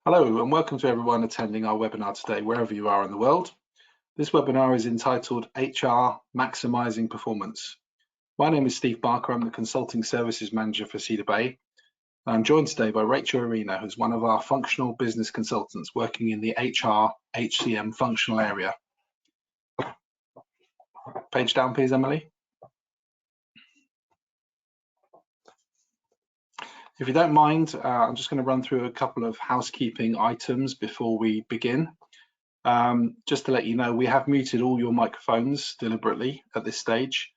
Hello and welcome to everyone attending our webinar today, wherever you are in the world. This webinar is entitled HR Maximising Performance. My name is Steve Barker. I'm the Consulting Services Manager for Cedar Bay. I'm joined today by Rachel Arena, who's one of our functional business consultants working in the HR HCM functional area. Page down, please, Emily. If you don't mind, I'm just going to run through a couple of housekeeping items before we begin. Just to let you know, we have muted all your microphones deliberately at this stage.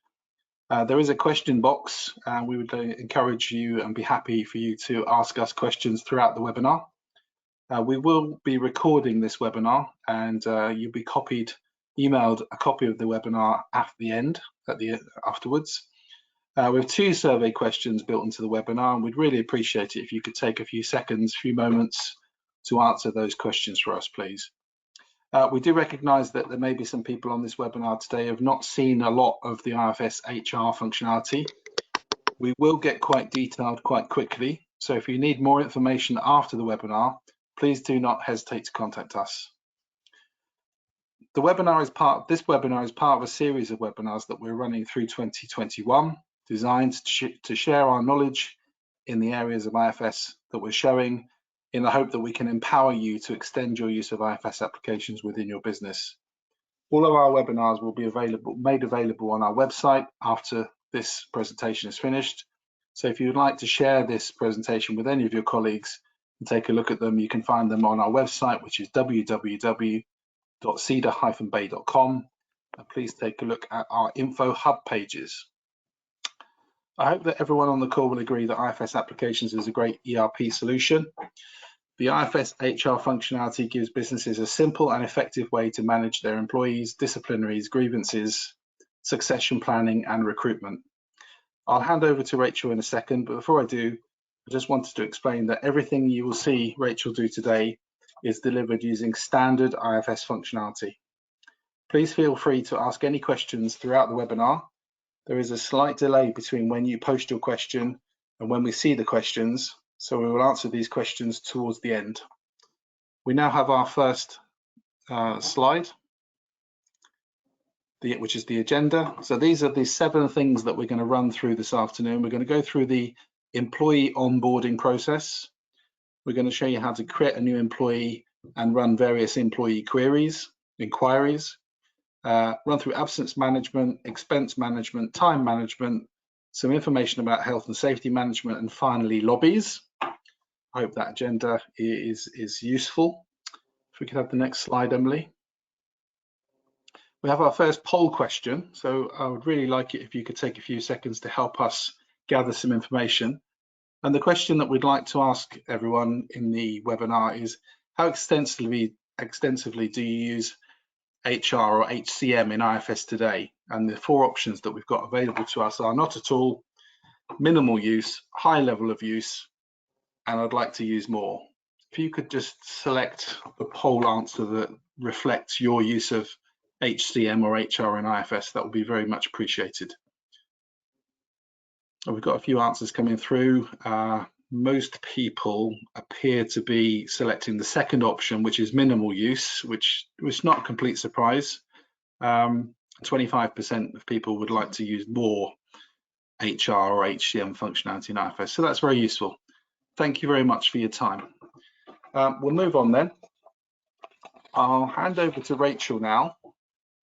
There is a question box. We would encourage you and be happy for you to ask us questions throughout the webinar. We will be recording this webinar and you'll be emailed a copy of the webinar at the end, afterwards. We have 2 survey questions built into the webinar, and we'd really appreciate it if you could take a few moments to answer those questions for us, please. We do recognise that there may be some people on this webinar today who have not seen a lot of the IFS HR functionality. We will get quite detailed quite quickly, so if you need more information after the webinar, please do not hesitate to contact us. This webinar is part of a series of webinars that we're running through 2021, designed to share our knowledge in the areas of IFS that we're showing, in the hope that we can empower you to extend your use of IFS applications within your business. All of our webinars will be made available on our website after this presentation is finished. So if you'd like to share this presentation with any of your colleagues and take a look at them, you can find them on our website, which is www.cedar-bay.com. And please take a look at our info hub pages. I hope that everyone on the call will agree that IFS Applications is a great ERP solution. The IFS HR functionality gives businesses a simple and effective way to manage their employees, disciplinaries, grievances, succession planning, and recruitment. I'll hand over to Rachel in a second, but before I do, I just wanted to explain that everything you will see Rachel do today is delivered using standard IFS functionality. Please feel free to ask any questions throughout the webinar. There is a slight delay between when you post your question and when we see the questions, so we will answer these questions towards the end. We now have our first slide, which is the agenda. So these are the 7 things that we're going to run through this afternoon. We're going to go through the employee onboarding process. We're going to show you how to create a new employee and run various employee inquiries. Run through absence management, expense management, time management, some information about health and safety management, and finally lobbies. I hope that agenda is useful. If we could have the next slide, Emily. We have our first poll question, so I would really like it if you could take a few seconds to help us gather some information. And the question that we'd like to ask everyone in the webinar is, how extensively do you use HR or HCM in IFS today? And the 4 options that we've got available to us are not at all, minimal use, high level of use, and I'd like to use more. If you could just select the poll answer that reflects your use of HCM or HR in IFS, that would be very much appreciated. We've got a few answers coming through. Most people appear to be selecting the second option, which is minimal use, which was not a complete surprise. 25% of people would like to use more HR or HCM functionality in IFS, so that's very useful. Thank you very much for your time. We'll move on then. I'll hand over to Rachel now,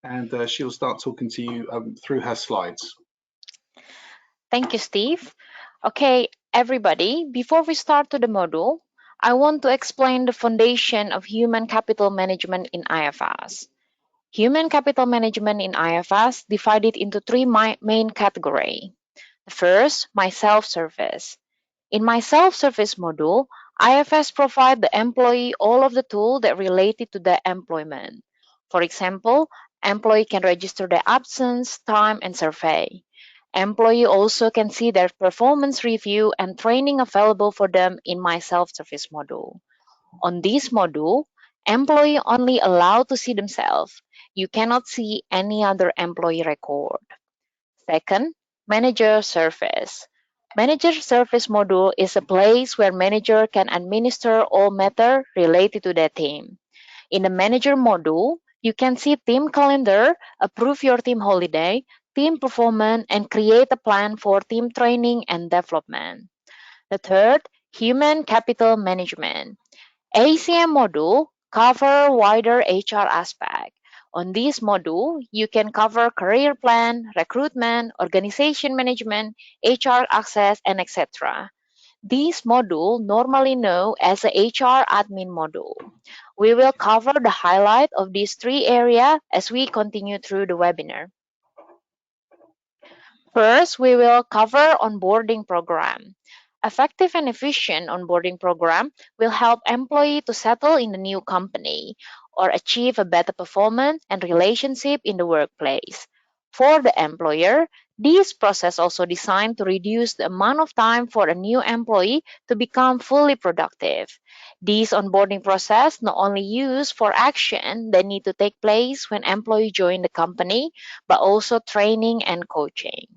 and she'll start talking to you through her slides. Thank you, Steve. Okay, everybody, before we start to the module, I want to explain the foundation of human capital management in IFS. Human capital management in IFS divided into 3 main categories. The first, my self-service. In my self-service module, IFS provide the employee all of the tools that related to their employment. For example, employee can register their absence, time, and survey. Employee also can see their performance review and training available for them in my self-service module. On this module, employee only allowed to see themselves. You cannot see any other employee record. Second, manager service. Manager Service module is a place where manager can administer all matter related to their team. In the Manager module, you can see team calendar, approve your team holiday, team performance, and create a plan for team training and development. The third, Human Capital Management. ACM module cover wider HR aspect. On this module, you can cover career plan, recruitment, organization management, HR access, and etc. This module, normally known as the HR admin module. We will cover the highlight of these three areas as we continue through the webinar. First, we will cover onboarding program. Effective and efficient onboarding program will help employee to settle in the new company or achieve a better performance and relationship in the workplace. For the employer, this process also designed to reduce the amount of time for a new employee to become fully productive. This onboarding process not only used for action that need to take place when employee join the company, but also training and coaching.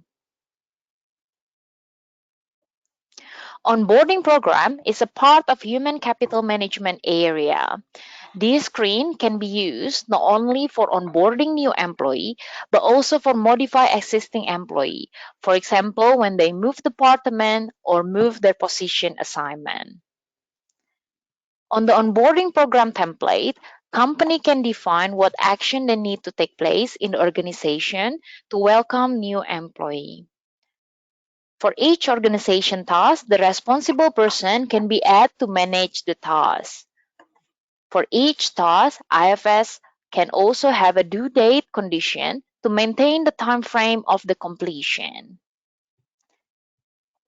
Onboarding program is a part of human capital management area. This screen can be used not only for onboarding new employee, but also for modify existing employee. For example, when they move department or move their position assignment. On the onboarding program template, company can define what action they need to take place in the organization to welcome new employee. For each organization task, the responsible person can be added to manage the task. For each task, IFS can also have a due date condition to maintain the time frame of the completion.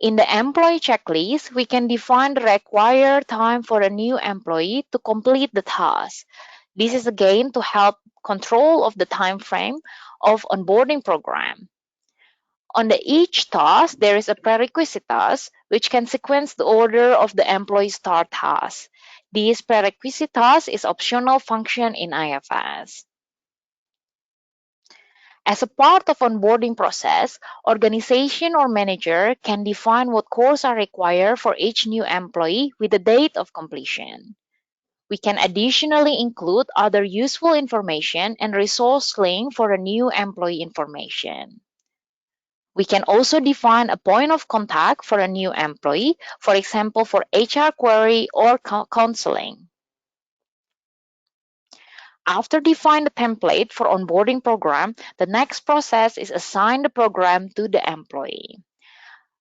In the employee checklist, we can define the required time for a new employee to complete the task. This is again to help control of the time frame of onboarding program. On the each task, there is a prerequisite task which can sequence the order of the employee start task. This prerequisite task is optional function in IFS. As a part of onboarding process, organization or manager can define what courses are required for each new employee with the date of completion. We can additionally include other useful information and resource link for a new employee information. We can also define a point of contact for a new employee, for example, for HR query or counseling. After define the template for onboarding program, the next process is assign the program to the employee.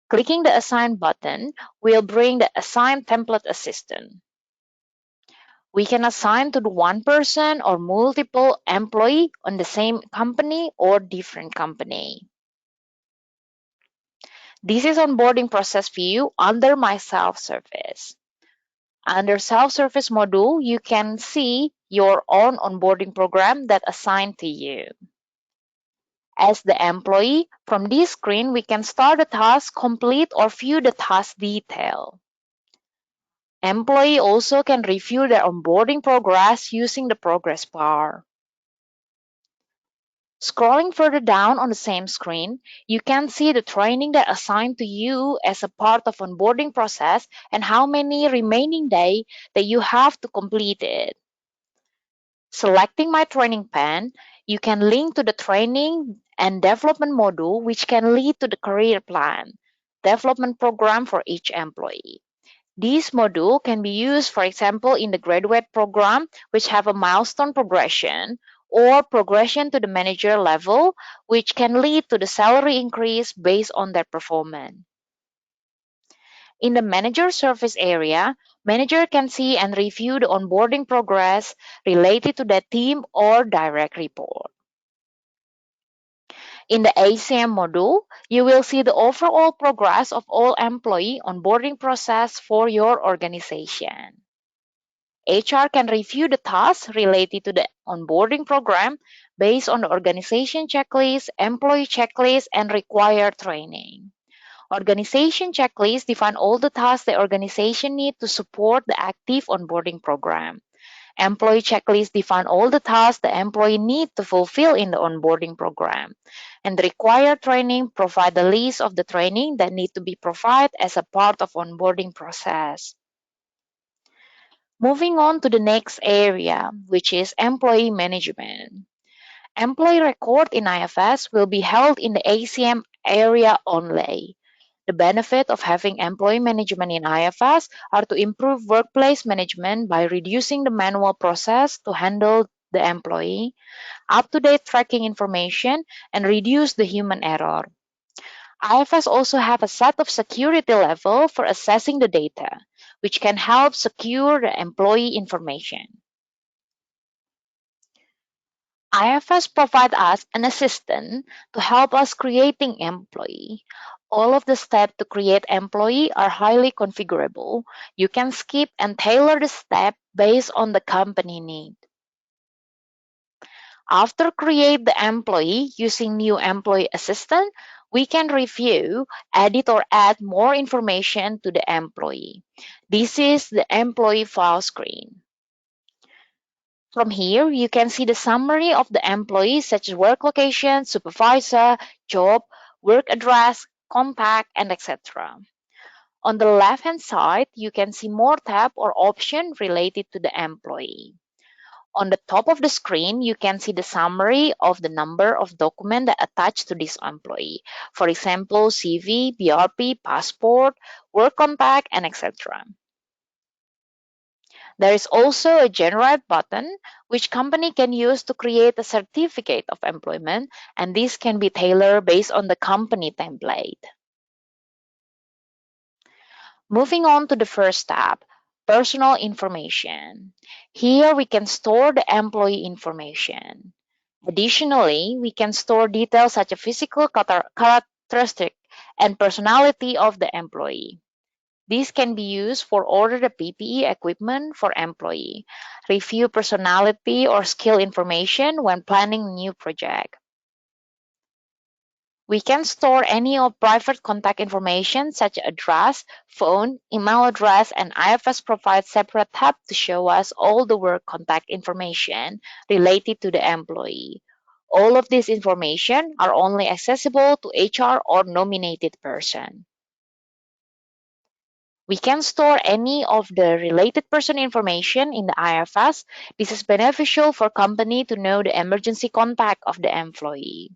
Clicking the Assign button will bring the Assign Template Assistant. We can assign to the one person or multiple employee on the same company or different company. This is onboarding process view under my self-service. Under self-service module, you can see your own onboarding program that assigned to you. As the employee, from this screen, we can start a task, complete, or view the task detail. Employee also can review their onboarding progress using the progress bar. Scrolling further down on the same screen, you can see the training that assigned to you as a part of onboarding process and how many remaining days that you have to complete it. Selecting My Training Plan, you can link to the training and development module, which can lead to the career plan, development program for each employee. This module can be used, for example, in the graduate program, which have a milestone progression, or progression to the manager level, which can lead to the salary increase based on their performance. In the manager service area, manager can see and review the onboarding progress related to the team or direct report. In the ACM module, you will see the overall progress of all employee onboarding process for your organization. HR can review the tasks related to the onboarding program based on the organization checklist, employee checklist, and required training. Organization checklists define all the tasks the organization needs to support the active onboarding program. Employee checklists define all the tasks the employee needs to fulfill in the onboarding program. and the required training provide the list of the training that need to be provided as a part of onboarding process. Moving on to the next area, which is employee management. Employee record in IFS will be held in the ACM area only. The benefit of having employee management in IFS are to improve workplace management by reducing the manual process to handle the employee, up-to-date tracking information, and reduce the human error. IFS also have a set of security level for assessing the data, which can help secure the employee information. IFS provide us an assistant to help us creating employee. All of the steps to create employee are highly configurable. You can skip and tailor the step based on the company need. After create the employee using new employee assistant, we can review, edit or add more information to the employee. This is the employee file screen. From here, you can see the summary of the employees such as work location, supervisor, job, work address, contact, and etc. On the left-hand side, you can see more tab or option related to the employee. On the top of the screen, you can see the summary of the number of documents that attach to this employee. For example, CV, BRP, passport, work contact, and etc. There is also a generate button which company can use to create a certificate of employment, and this can be tailored based on the company template. Moving on to the first tab, personal information. Here we can store the employee information. Additionally, we can store details such as physical characteristic and personality of the employee. These can be used for order the PPE equipment for employee, review personality or skill information when planning new project. We can store any of private contact information such as address, phone, email address, and IFS provides separate tab to show us all the work contact information related to the employee. All of this information are only accessible to HR or nominated person. We can store any of the related person information in the IFS. This is beneficial for company to know the emergency contact of the employee.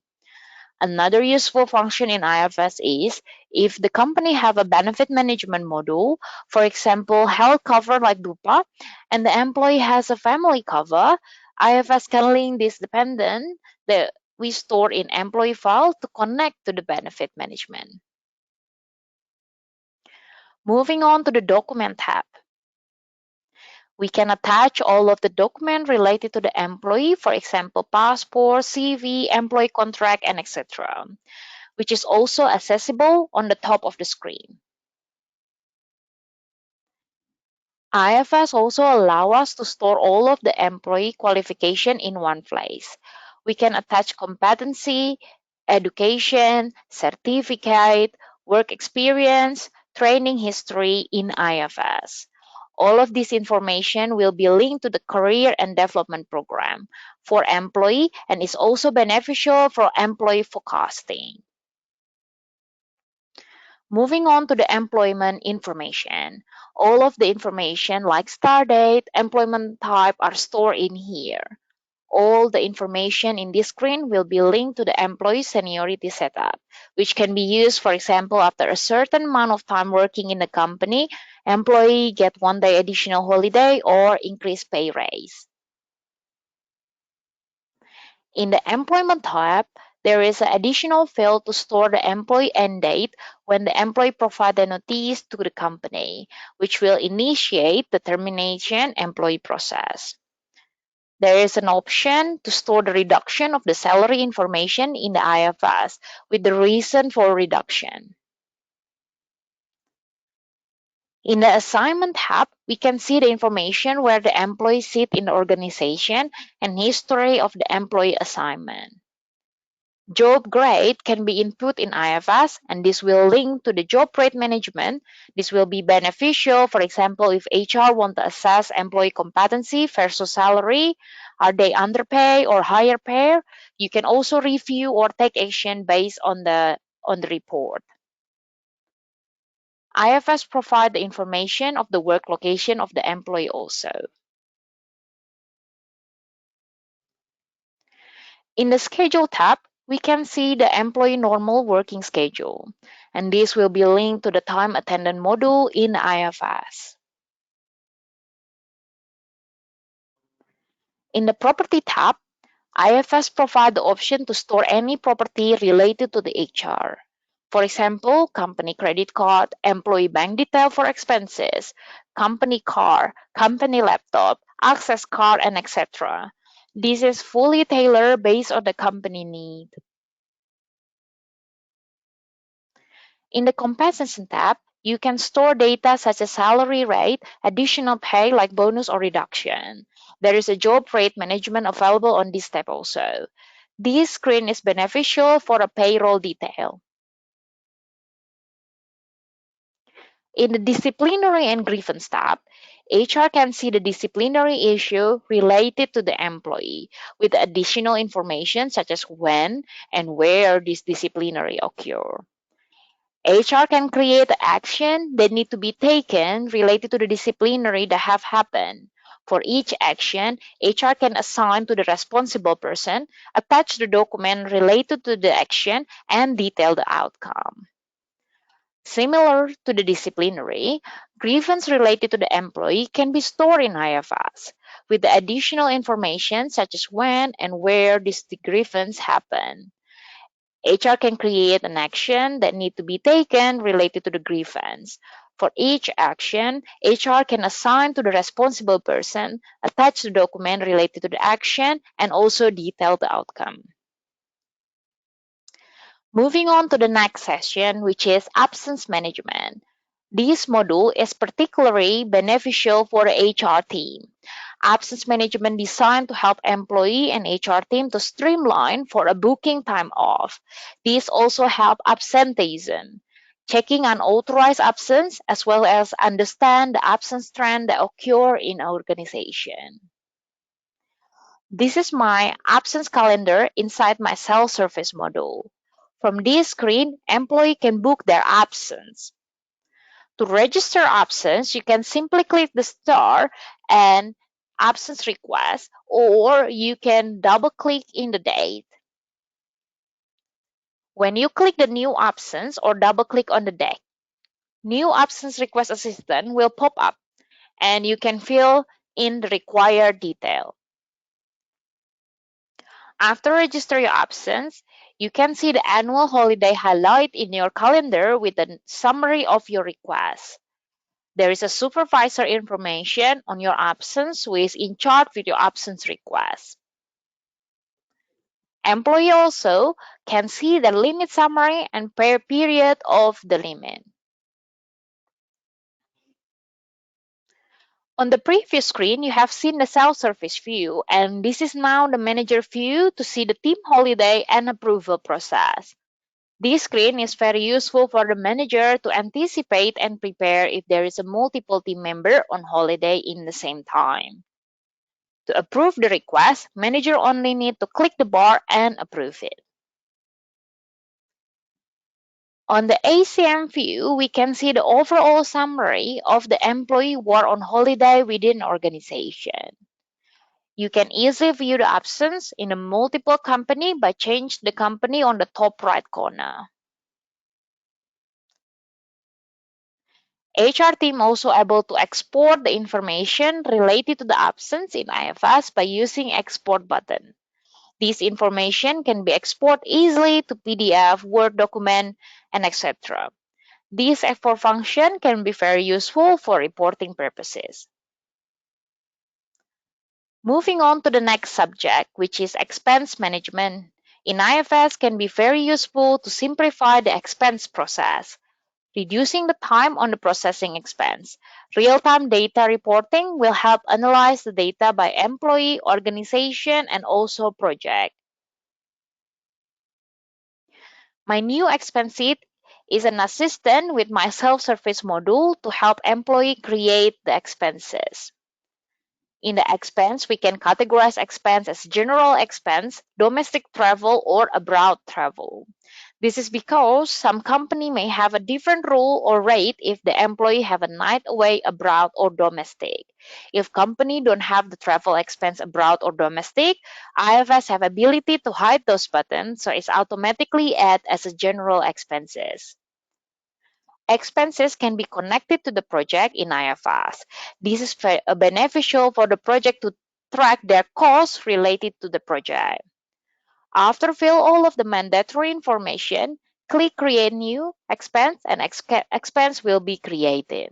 Another useful function in IFS is if the company have a benefit management module, for example, health cover like DUPA, and the employee has a family cover, IFS can link this dependent that we store in employee file to connect to the benefit management. Moving on to the document tab. We can attach all of the documents related to the employee, for example, passport, CV, employee contract, and etc., which is also accessible on the top of the screen. IFS also allow us to store all of the employee qualification in one place. We can attach competency, education, certificate, work experience, training history in IFS. All of this information will be linked to the career and development program for employee and is also beneficial for employee forecasting. Moving on to the employment information. All of the information like start date, employment type are stored in here. All the information in this screen will be linked to the employee seniority setup, which can be used, for example, after a certain amount of time working in the company, employee get 1 day additional holiday or increased pay raise. In the employment tab, there is an additional field to store the employee end date when the employee provides a notice to the company, which will initiate the termination employee process. There is an option to store the reduction of the salary information in the IFS with the reason for reduction. In the assignment tab, we can see the information where the employee sit in the organization and history of the employee assignment. Job grade can be input in IFS, and this will link to the job rate management. This will be beneficial. For example, if HR want to assess employee competency versus salary, are they underpay or higher pay? You can also review or take action based on the report. IFS provide the information of the work location of the employee also. In the Schedule tab, we can see the employee normal working schedule, and this will be linked to the time attendant module in IFS. In the Property tab, IFS provide the option to store any property related to the HR. For example, company credit card, employee bank detail for expenses, company car, company laptop, access card, and etc. This is fully tailored based on the company need. In the Compensation tab, you can store data such as salary rate, additional pay like bonus or reduction. There is a job rate management available on this tab also. This screen is beneficial for a payroll detail. In the Disciplinary and Grievance tab, HR can see the disciplinary issue related to the employee with additional information such as when and where this disciplinary occur. HR can create action that need to be taken related to the disciplinary that have happened. For each action, HR can assign to the responsible person, attach the document related to the action, and detail the outcome. Similar to the disciplinary, grievance related to the employee can be stored in IFS with the additional information such as when and where this grievance happened. HR can create an action that need to be taken related to the grievance. For each action, HR can assign to the responsible person, attach the document related to the action, and also detail the outcome. Moving on to the next session, which is absence management. This module is particularly beneficial for the HR team. Absence management designed to help employee and HR team to streamline for a booking time off. These also help absenteeism, checking unauthorized absence as well as understand the absence trend that occur in our organization. This is my absence calendar inside my self-service module. From this screen, employee can book their absence. To register absence, you can simply click the star and absence request, or you can double click in the date. When you click the new absence or double click on the date, new absence request assistant will pop up and you can fill in the required detail. After register your absence, you can see the annual holiday highlight in your calendar with a summary of your request. There is a supervisor information on your absence who is in charge with your absence request. Employee also can see the limit summary and pay period of the limit. On the previous screen, you have seen the self-service view, and this is now the manager view to see the team holiday and approval process. This screen is very useful for the manager to anticipate and prepare if there is a multiple team member on holiday in the same time. To approve the request, manager only need to click the bar and approve it. On the ACM view, we can see the overall summary of the employee who are on holiday within organization. You can easily view the absence in a multiple company by change the company on the top right corner. HR team also able to export the information related to the absence in IFS by using export button. This information can be exported easily to PDF, Word document, and etc. This export function can be very useful for reporting purposes. Moving on to the next subject, which is expense management. In IFS can be very useful to simplify the expense process, reducing the time on the processing expense. Real-time data reporting will help analyze the data by employee, organization, and also project. My new expense sheet is an assistant with my self-service module to help employee create the expenses. In the expense, we can categorize expense as general expense, domestic travel, or abroad travel. This is because some company may have a different rule or rate if the employee have a night away abroad or domestic. If company don't have the travel expense abroad or domestic, IFS have ability to hide those buttons, so it's automatically add as a general expenses. Expenses can be connected to the project in IFS. This is beneficial for the project to track their costs related to the project. After fill all of the mandatory information, click Create New Expense and expense will be created.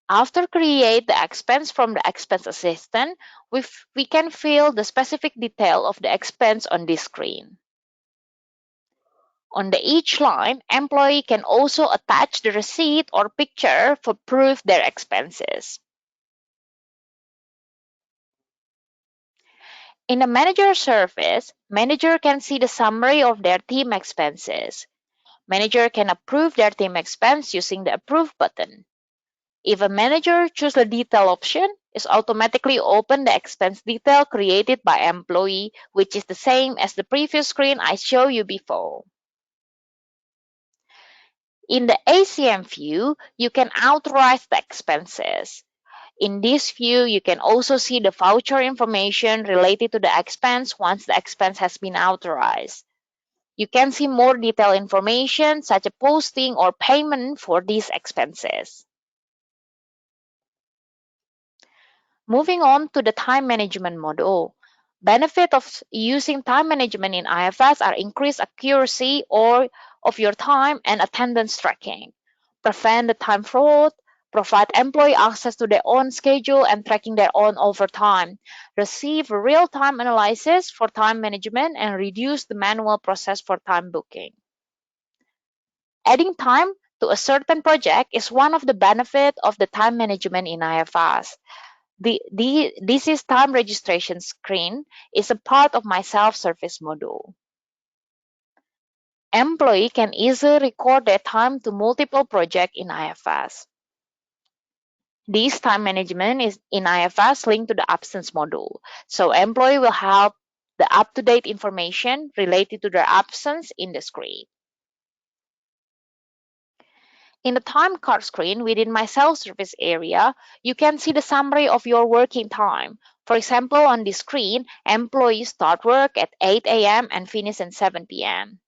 After create the expense from the expense assistant, we can fill the specific detail of the expense on this screen. On each line, employee can also attach the receipt or picture for proof their expenses. In the manager service, manager can see the summary of their team expenses. Manager can approve their team expense using the Approve button. If a manager chooses the detail option, it's automatically open the expense detail created by employee, which is the same as the previous screen I showed you before. In the ACM view, you can authorize the expenses. In this view, you can also see the voucher information related to the expense once the expense has been authorized. You can see more detailed information such as posting or payment for these expenses. Moving on to the time management module. Benefit of using time management in IFS are increased accuracy of your time and attendance tracking, prevent the time fraud, provide employee access to their own schedule and tracking their own overtime, receive real-time analysis for time management, and reduce the manual process for time booking. Adding time to a certain project is one of the benefits of the time management in IFS. This is time registration screen is a part of my self-service module. Employee can easily record their time to multiple projects in IFS. This time management is in IFS linked to the absence module. So employee will have the up-to-date information related to their absence in the screen. In the time card screen within my self-service area, you can see the summary of your working time. For example, on this screen, employees start work at 8 a.m. and finish at 7 p.m.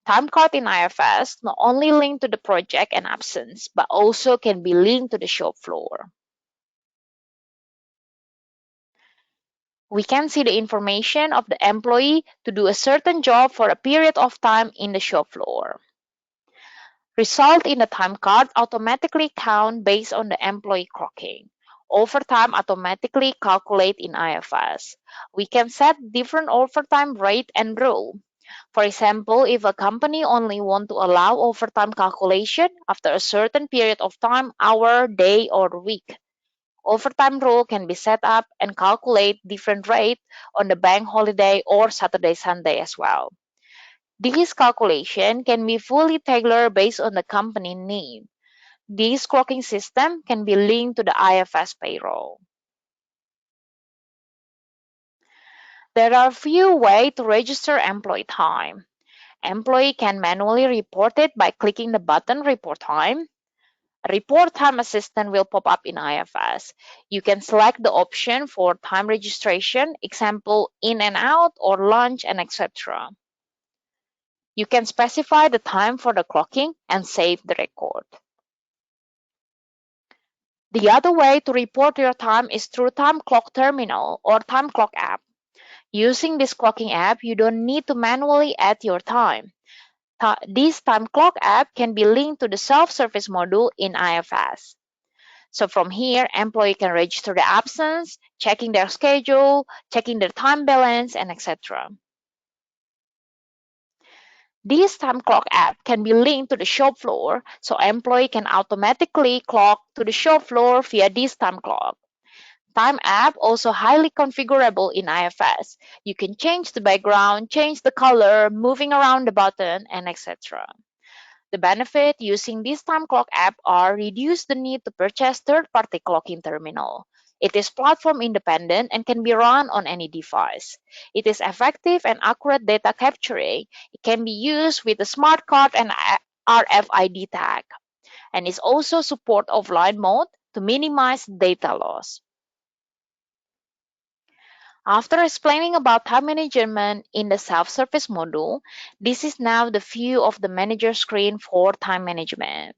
Time card in IFS not only linked to the project and absence, but also can be linked to the shop floor. We can see the information of the employee to do a certain job for a period of time in the shop floor. Result in the time card automatically count based on the employee clocking. Overtime automatically calculate in IFS. We can set different overtime rate and rule. For example, if a company only want to allow overtime calculation after a certain period of time, hour, day, or week, overtime rule can be set up and calculate different rate on the bank holiday or Saturday, Sunday as well. This calculation can be fully tailored based on the company need. This clocking system can be linked to the IFS payroll. There are few ways to register employee time. Employee can manually report it by clicking the button Report Time. Report Time Assistant will pop up in IFS. You can select the option for time registration, example in and out or lunch and etc. You can specify the time for the clocking and save the record. The other way to report your time is through Time Clock Terminal or Time Clock app. Using this clocking app, you don't need to manually add your time. This Time Clock app can be linked to the self-service module in IFS. So from here, employee can register the absence, checking their schedule, checking their time balance, and etc. This time clock app can be linked to the shop floor, so employee can automatically clock to the shop floor via this time clock. Time app also highly configurable in IFS. You can change the background, change the color, moving around the button, and etc. The benefit using this time clock app are reduce the need to purchase third-party clocking terminal. It is platform independent and can be run on any device. It is effective and accurate data capturing. It can be used with a smart card and RFID tag, and is also support offline mode to minimize data loss. After explaining about time management in the self-service module, this is now the view of the manager screen for time management.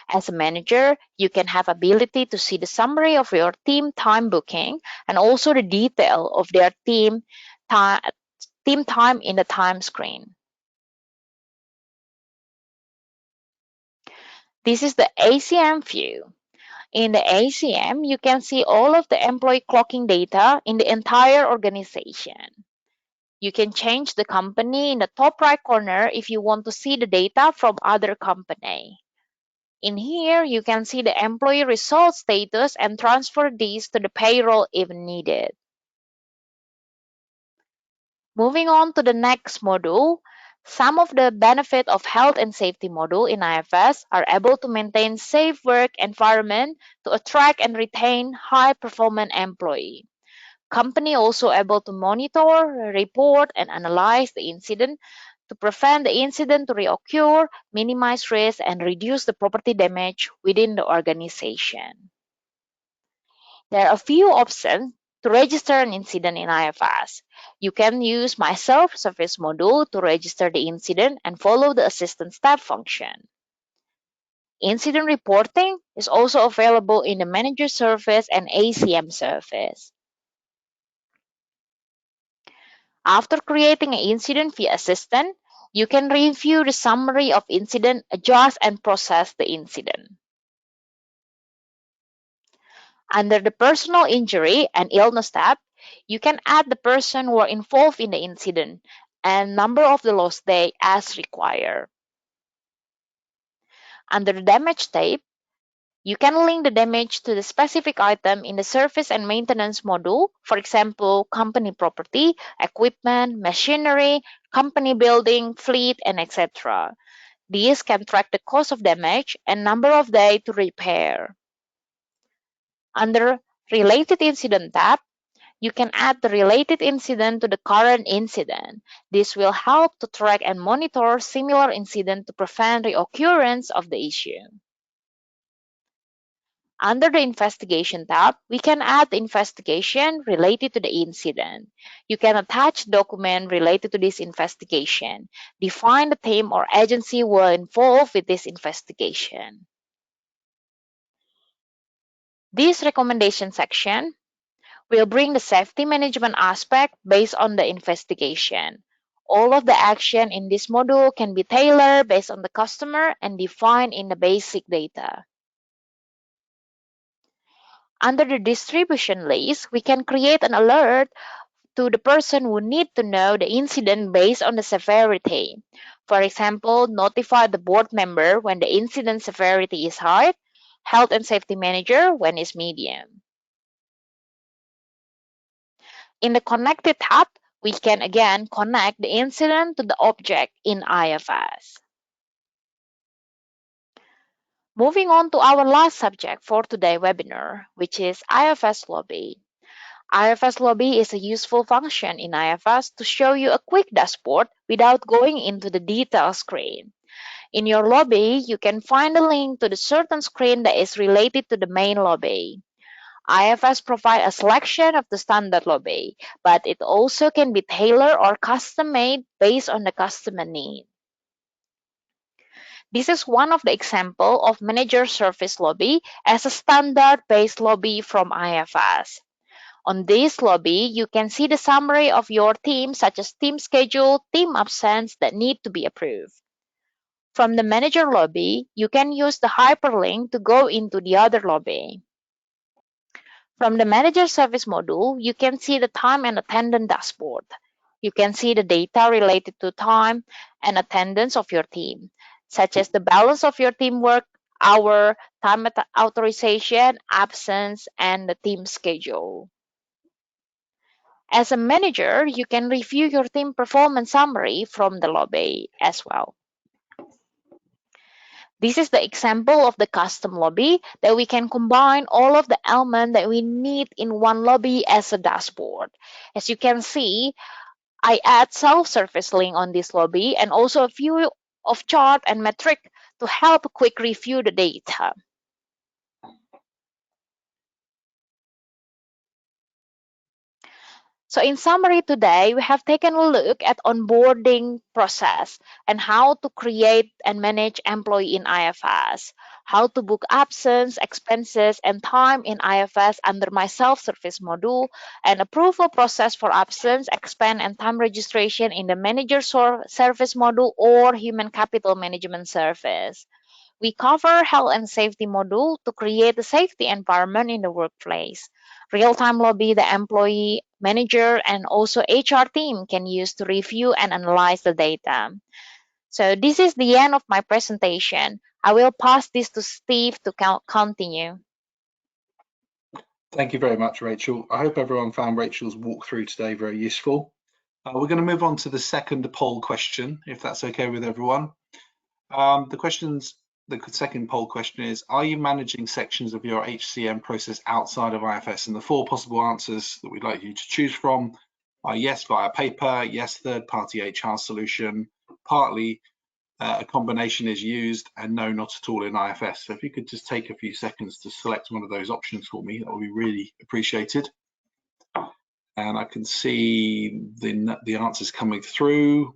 As a manager, you can have ability to see the summary of your team time booking and also the detail of their team time in the time screen. This is the ACM view. In the ACM, you can see all of the employee clocking data in the entire organization. You can change the company in the top right corner if you want to see the data from other company. In here, you can see the employee result status and transfer these to the payroll if needed. Moving on to the next module, some of the benefit of health and safety module in IFS are able to maintain safe work environment to attract and retain high performance employee. Company also able to monitor, report, and analyze the incident to prevent the incident to reoccur, minimize risk, and reduce the property damage within the organization. There are a few options to register an incident in IFS. You can use My Self-Service module to register the incident and follow the assistant step function. Incident reporting is also available in the Manager service and ACM service. After creating an incident via Assistant, you can review the summary of incident, adjust and process the incident. Under the personal injury and illness tab, you can add the person who are involved in the incident and number of the lost day as required. Under the damage tab, you can link the damage to the specific item in the service and maintenance module, for example, company property, equipment, machinery, company building, fleet, and etc. These can track the cost of damage and number of days to repair. Under Related Incident tab, you can add the related incident to the current incident. This will help to track and monitor similar incidents to prevent reoccurrence of the issue. Under the Investigation tab, we can add the investigation related to the incident. You can attach document related to this investigation. Define the team or agency who are involved with this investigation. This recommendation section will bring the safety management aspect based on the investigation. All of the action in this module can be tailored based on the customer and defined in the basic data. Under the distribution list, we can create an alert to the person who need to know the incident based on the severity. For example, notify the board member when the incident severity is high, health and safety manager when it's medium. In the Connected tab, we can again connect the incident to the object in IFS. Moving on to our last subject for today's webinar, which is IFS Lobby. IFS Lobby is a useful function in IFS to show you a quick dashboard without going into the detail screen. In your lobby, you can find a link to the certain screen that is related to the main lobby. IFS provides a selection of the standard lobby, but it also can be tailored or custom-made based on the customer need. This is one of the example of Manager Service Lobby as a standard-based lobby from IFS. On this lobby, you can see the summary of your team, such as team schedule, team absence that need to be approved. From the Manager lobby, you can use the hyperlink to go into the other lobby. From the Manager Service module, you can see the time and attendance dashboard. You can see the data related to time and attendance of your team, such as the balance of your teamwork, hour, time authorization, absence, and the team schedule. As a manager, you can review your team performance summary from the lobby as well. This is the example of the custom lobby that we can combine all of the elements that we need in one lobby as a dashboard. As you can see, I add self-service link on this lobby and also a few of chart and metric to help quick review the data. So in summary today, we have taken a look at onboarding process and how to create and manage employee in IFS, how to book absence, expenses, and time in IFS under my self-service module, and approval process for absence, expense, and time registration in the manager service module or human capital management service. We cover health and safety module to create a safety environment in the workplace. Real-time lobby the employee, manager, and also HR team can use to review and analyze the data. So this is the end of my presentation. I will pass this to Steve to continue. Thank you very much, Rachel. I hope everyone found Rachel's walkthrough today very useful. We're going to move on to the second poll question, if that's okay with everyone. The second poll question is, are you managing sections of your HCM process outside of IFS? And the four possible answers that we'd like you to choose from are yes via paper, yes third-party HR solution, partly a combination is used, and no, not at all in IFS. So if you could just take a few seconds to select one of those options for me, that would be really appreciated. And I can see the answers coming through.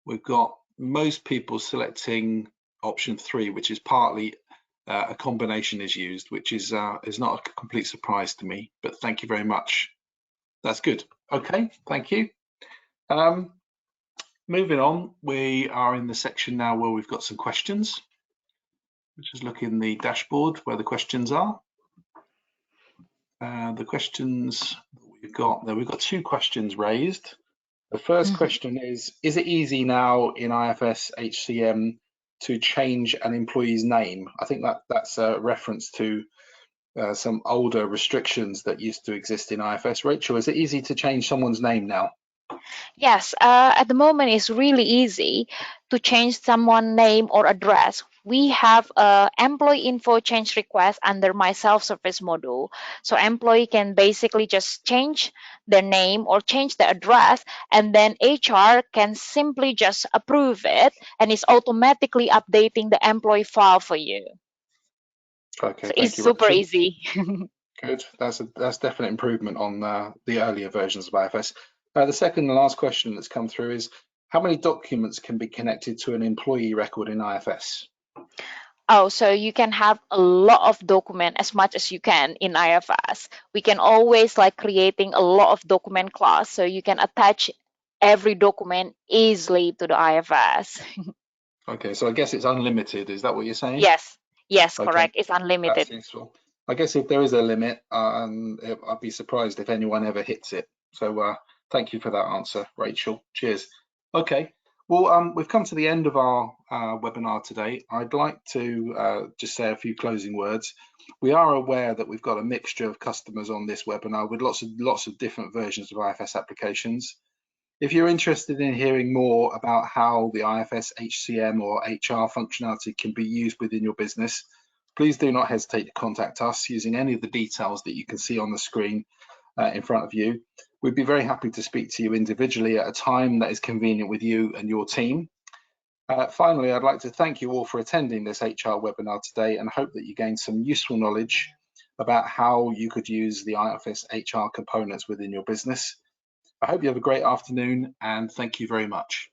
We've got most people selecting option 3, which is partly a combination is used, which is not a complete surprise to me, but thank you very much. That's good. Okay, thank you. Moving on, we are in the section now where we've got some questions. Just look in the dashboard where the questions are. The questions we've got there, we've got 2 questions raised. The first question is it easy now in IFS HCM to change an employee's name? I think that's a reference to some older restrictions that used to exist in IFS. Rachel, is it easy to change someone's name now? Yes, at the moment it's really easy to change someone's name or address. We have a employee info change request under my self-service module. So employee can basically just change their name or change the address, and then HR can simply just approve it, and it's automatically updating the employee file for you. Okay, So thank it's you, super Rachel. easy. Good. That's definite improvement on the earlier versions of IFS. The second and last question that's come through is, how many documents can be connected to an employee record in IFS? Oh, so you can have a lot of document as much as you can in IFS. We can always like creating a lot of document class, so you can attach every document easily to the IFS. Okay, so I guess it's unlimited. Is that what you're saying? Yes, Okay, correct. It's unlimited. that's useful. I guess if there is a limit, I'd be surprised if anyone ever hits it. So thank you for that answer, Rachel. Cheers. Okay, well, we've come to the end of our webinar today. I'd like to just say a few closing words. We are aware that we've got a mixture of customers on this webinar with lots of different versions of IFS applications. If you're interested in hearing more about how the IFS HCM or HR functionality can be used within your business, please do not hesitate to contact us using any of the details that you can see on the screen in front of you. We'd be very happy to speak to you individually at a time that is convenient with you and your team. Finally, I'd like to thank you all for attending this HR webinar today and hope that you gained some useful knowledge about how you could use the IFS HR components within your business. I hope you have a great afternoon and thank you very much.